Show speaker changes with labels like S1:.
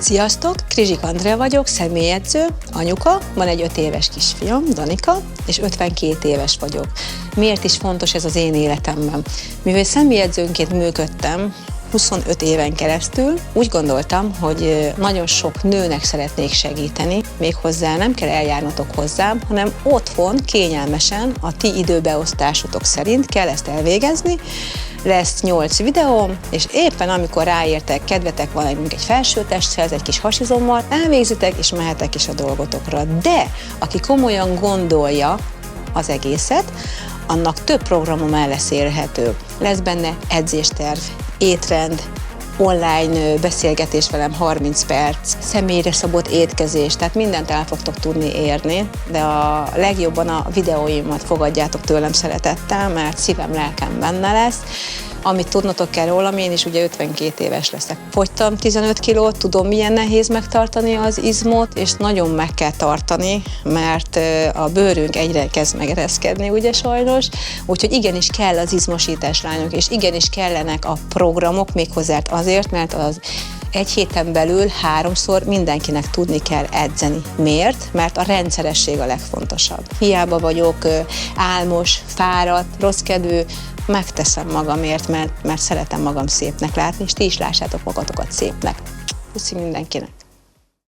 S1: Sziasztok! Krizsik Andrea vagyok, személyedző, anyuka, van egy 5 éves kisfiam, Danika, és 52 éves vagyok. Miért is fontos ez az én életemben? Mivel személyedzőnként működtem 25 éven keresztül, úgy gondoltam, hogy nagyon sok nőnek szeretnék segíteni, méghozzá nem kell eljárnotok hozzám, hanem otthon, kényelmesen, a ti időbeosztásotok szerint kell ezt elvégezni. Lesz 8 videóm, és éppen amikor ráértek, kedvetek van egy felsőtesthez, egy kis hasizommal, elvégzitek, és mehetek is a dolgotokra. De aki komolyan gondolja az egészet, annak több programom el lesz érhető. Lesz benne edzésterv, étrend, online beszélgetés velem 30 perc, személyre szabott étkezés, tehát mindent el fogtok tudni érni, de a legjobban a videóimat fogadjátok tőlem szeretettel, mert szívem, lelkem benne lesz. Amit tudnotok kell rólam, én is ugye 52 éves leszek. Fogytam 15 kilót, tudom milyen nehéz megtartani az izmot, és nagyon meg kell tartani, mert a bőrünk egyre kezd megereszkedni, ugye sajnos. Úgyhogy igenis kell az izmosítás, lányok, és igenis kellenek a programok, méghozzá azért, mert az egy héten belül 3-szor mindenkinek tudni kell edzeni. Miért? Mert a rendszeresség a legfontosabb. Hiába vagyok álmos, fáradt, rosszkedvű, megteszem magamért, mert szeretem magam szépnek látni, és ti is lássátok magatokat szépnek. Puszi mindenkinek!